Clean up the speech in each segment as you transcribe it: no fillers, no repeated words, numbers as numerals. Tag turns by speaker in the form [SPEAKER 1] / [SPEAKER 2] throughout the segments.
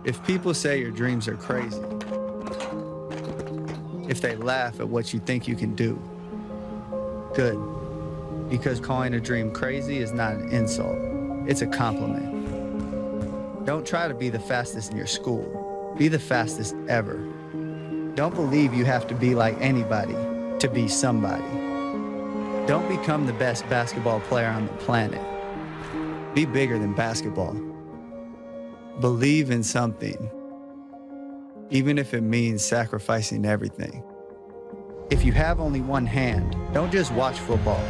[SPEAKER 1] If people say your dreams are crazy, if they laugh at what you think you can do, good. Because calling a dream crazy is not an insult, it's a compliment. Don't try to be the fastest in your school. Be the fastest ever. Don't believe you have to be like anybody to be somebody. Don't become the best basketball player on the planet. Be bigger than basketball. Believe in something, even if it means sacrificing everything. If you have only one hand, don't just watch football,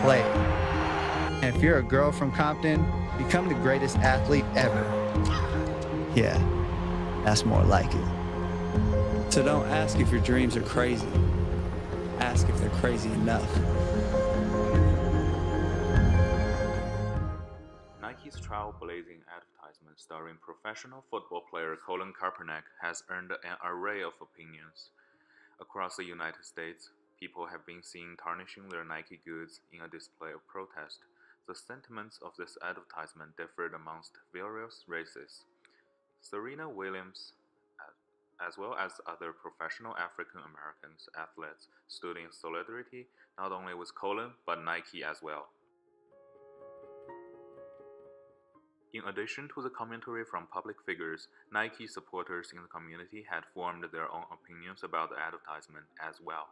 [SPEAKER 1] play it. And if you're a girl from Compton, become the greatest athlete ever. Yeah, that's more like it. So don't ask if your dreams are crazy. Ask if they're crazy enough.
[SPEAKER 2] Nike's trailblazing advertisement starring professional football player Colin Kaepernick has earned an array of opinions. Across the United States, people have been seen tarnishing their Nike goods in a display of protest. The sentiments of this advertisement differed amongst various races. Serena Williams, as well as other professional African American athletes, stood in solidarity not only with Colin but Nike as well. In addition to the commentary from public figures, Nike supporters in the community had formed their own opinions about the advertisement as well.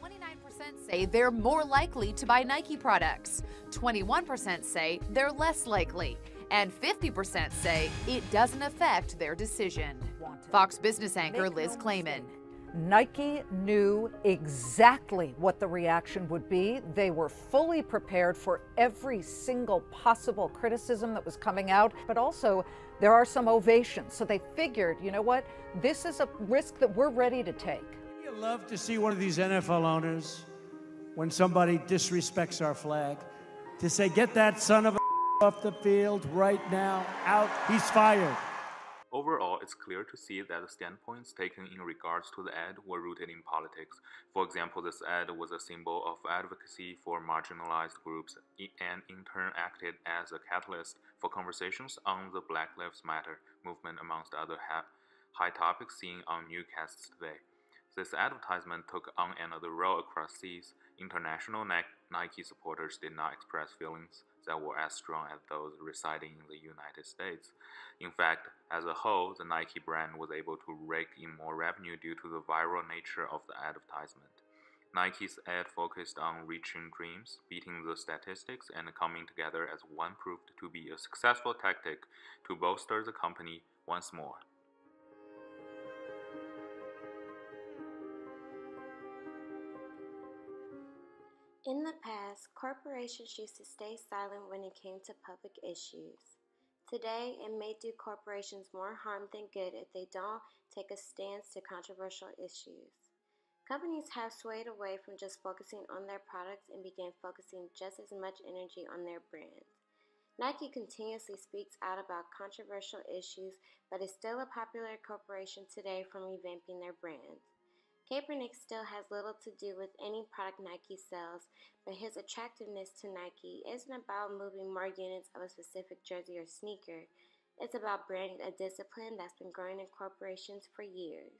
[SPEAKER 3] 29% say they're more likely to buy Nike products, 21% say they're less likely, and 50% say it doesn't affect their decision. Fox Business anchor Liz Clayman.
[SPEAKER 4] Nike knew exactly what the reaction would be. They were fully prepared for every single possible criticism that was coming out, but also there are some ovations. So they figured, you know what, this is a risk that we're ready to take.
[SPEAKER 5] You'd love to see one of these NFL owners, when somebody disrespects our flag, to say, get that son of a off the field right now, out, he's fired.
[SPEAKER 2] Overall, it's clear to see that the standpoints taken in regards to the ad were rooted in politics. For example, this ad was a symbol of advocacy for marginalized groups and in turn acted as a catalyst for conversations on the Black Lives Matter movement amongst other high topics seen on newscasts today. This advertisement took on another role across seas. International Nike supporters did not express feelings that were as strong as those residing in the United States. In fact, as a whole, the Nike brand was able to rake in more revenue due to the viral nature of the advertisement. Nike's ad focused on reaching dreams, beating the statistics, and coming together as one proved to be a successful tactic to bolster the company once more.
[SPEAKER 6] In the past, corporations used to stay silent when it came to public issues. Today, it may do corporations more harm than good if they don't take a stance to controversial issues. Companies have swayed away from just focusing on their products and began focusing just as much energy on their brands. Nike continuously speaks out about controversial issues, but is still a popular corporation today from revamping their brands. Kaepernick still has little to do with any product Nike sells, but his attractiveness to Nike isn't about moving more units of a specific jersey or sneaker. It's about branding a discipline that's been growing in corporations for years.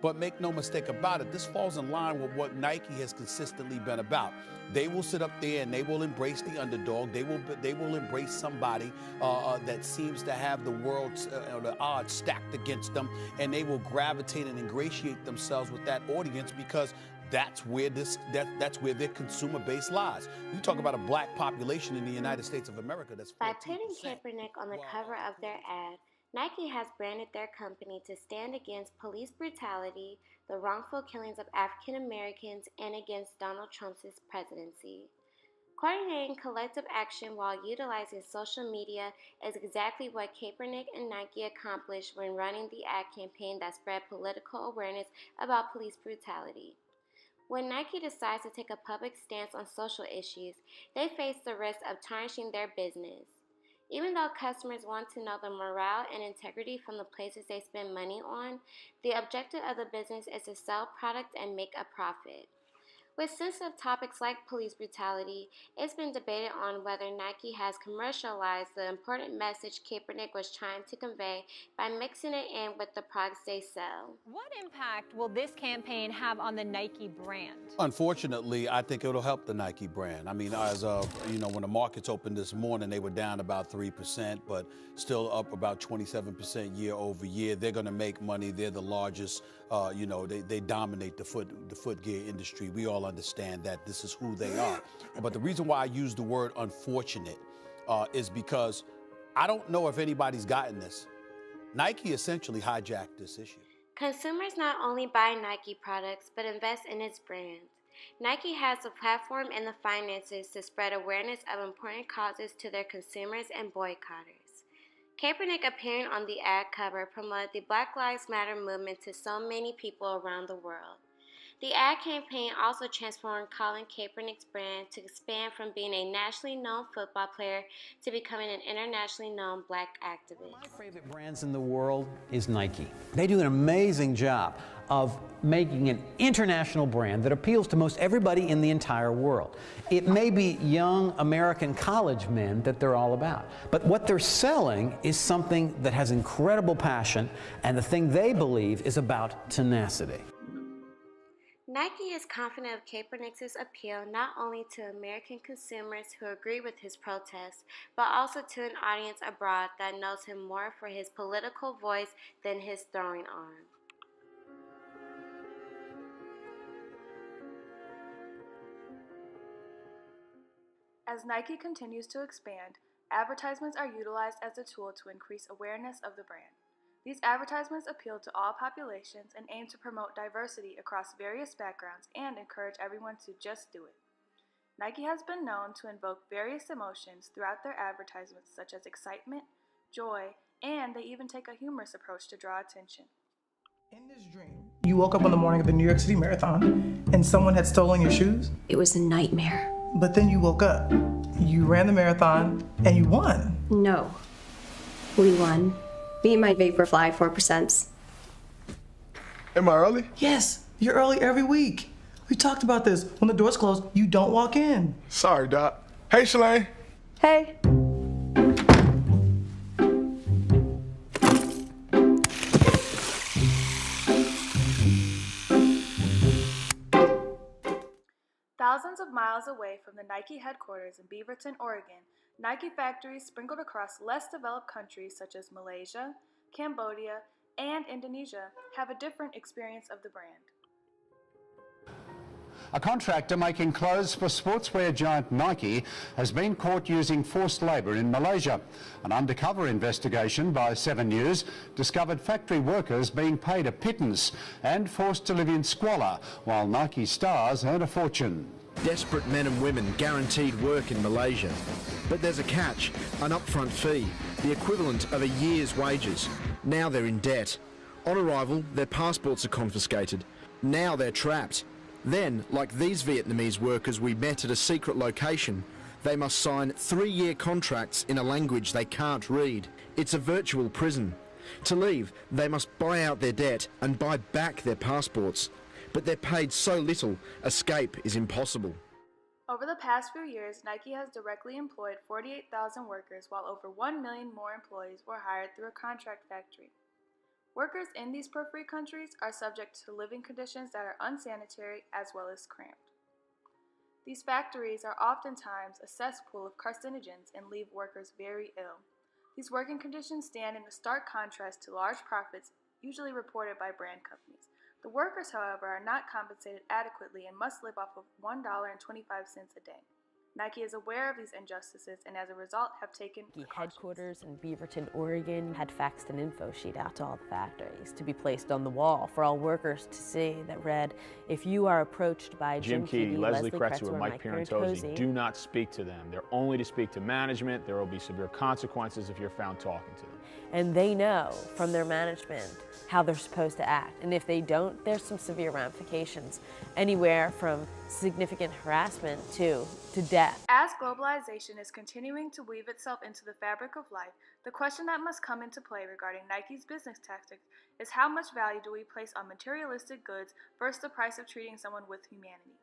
[SPEAKER 7] But make no mistake about it, this falls in line with what Nike has consistently been about. They will sit up there and they will embrace the underdog. They will embrace somebody that seems to have the world's the odds stacked against them, and they will gravitate and ingratiate themselves with that audience because that's where that's where their consumer base lies. You talk about a black population in the United States of America that's 14%.
[SPEAKER 6] By putting Kaepernick on the cover of their ad, Nike has branded their company to stand against police brutality, the wrongful killings of African Americans, and against Donald Trump's presidency. Coordinating collective action while utilizing social media is exactly what Kaepernick and Nike accomplished when running the ad campaign that spread political awareness about police brutality. When Nike decides to take a public stance on social issues, they face the risk of tarnishing their business. Even though customers want to know the morale and integrity from the places they spend money on, the objective of the business is to sell product and make a profit. With sensitive topics like police brutality, it's been debated on whether Nike has commercialized the important message Kaepernick was trying to convey by mixing it in with the products they sell.
[SPEAKER 8] What impact will this campaign have on the Nike brand?
[SPEAKER 7] Unfortunately, I think it'll help the Nike brand. I mean, as when the markets opened this morning, they were down about 3%, but still up about 27% year over year. They're going to make money. They're the largest. They dominate the foot gear industry. We all understand that this is who they are. But the reason why I use the word unfortunate is because I don't know if anybody's gotten this. Nike essentially hijacked this issue.
[SPEAKER 6] Consumers not only buy Nike products, but invest in its brand. Nike has the platform and the finances to spread awareness of important causes to their consumers and boycotters. Kaepernick appearing on the ad cover promoted the Black Lives Matter movement to so many people around the world. The ad campaign also transformed Colin Kaepernick's brand to expand from being a nationally known football player to becoming an internationally known black activist.
[SPEAKER 9] My favorite brands in the world is Nike. They do an amazing job of making an international brand that appeals to most everybody in the entire world. It may be young American college men that they're all about, but what they're selling is something that has incredible passion, and the thing they believe is about tenacity.
[SPEAKER 6] Nike is confident of Kaepernick's appeal not only to American consumers who agree with his protests, but also to an audience abroad that knows him more for his political voice than his throwing arm.
[SPEAKER 10] As Nike continues to expand, advertisements are utilized as a tool to increase awareness of the brand. These advertisements appeal to all populations and aim to promote diversity across various backgrounds and encourage everyone to just do it. Nike has been known to invoke various emotions throughout their advertisements, such as excitement, joy, and they even take a humorous approach to draw attention.
[SPEAKER 11] In this dream, you woke up on the morning of the New York City Marathon and someone had stolen your shoes?
[SPEAKER 12] It was a nightmare.
[SPEAKER 11] But then you woke up, you ran the marathon, and you won.
[SPEAKER 12] No. We won. Me and my Vaporfly 4%.
[SPEAKER 13] Am I early?
[SPEAKER 11] Yes, you're early every week. We talked about this. When the doors close, you don't walk in.
[SPEAKER 13] Sorry, Doc. Hey, Shalane.
[SPEAKER 12] Hey.
[SPEAKER 10] Thousands of miles away from the Nike headquarters in Beaverton, Oregon, Nike factories sprinkled across less developed countries such as Malaysia, Cambodia, and Indonesia have a different experience of the brand.
[SPEAKER 14] A contractor making clothes for sportswear giant Nike has been caught using forced labour in Malaysia. An undercover investigation by 7 News discovered factory workers being paid a pittance and forced to live in squalor while Nike stars earn a fortune.
[SPEAKER 15] Desperate men and women guaranteed work in Malaysia. But there's a catch, an upfront fee, the equivalent of a year's wages. Now they're in debt. On arrival, their passports are confiscated. Now they're trapped. Then, like these Vietnamese workers we met at a secret location, they must sign 3-year contracts in a language they can't read. It's a virtual prison. To leave, they must buy out their debt and buy back their passports. But they're paid so little, escape is impossible.
[SPEAKER 10] Over the past few years, Nike has directly employed 48,000 workers, while over 1 million more employees were hired through a contract factory. Workers in these periphery countries are subject to living conditions that are unsanitary as well as cramped. These factories are oftentimes a cesspool of carcinogens and leave workers very ill. These working conditions stand in a stark contrast to large profits usually reported by brand companies. The workers, however, are not compensated adequately and must live off of $1.25 a day. Nike is aware of these injustices and as a result have taken
[SPEAKER 16] The headquarters in Beaverton, Oregon had faxed an info sheet out to all the factories to be placed on the wall for all workers to see that read, if you are approached by Jim Keedy, Leslie Kretzer, or Mike Pirantozzi,
[SPEAKER 17] do not speak to them. They're only to speak to management. There will be severe consequences if you're found talking to them.
[SPEAKER 16] And they know from their management how they're supposed to act. And if they don't, there's some severe ramifications, anywhere from significant harassment to death.
[SPEAKER 10] As globalization is continuing to weave itself into the fabric of life, the question that must come into play regarding Nike's business tactics is how much value do we place on materialistic goods versus the price of treating someone with humanity?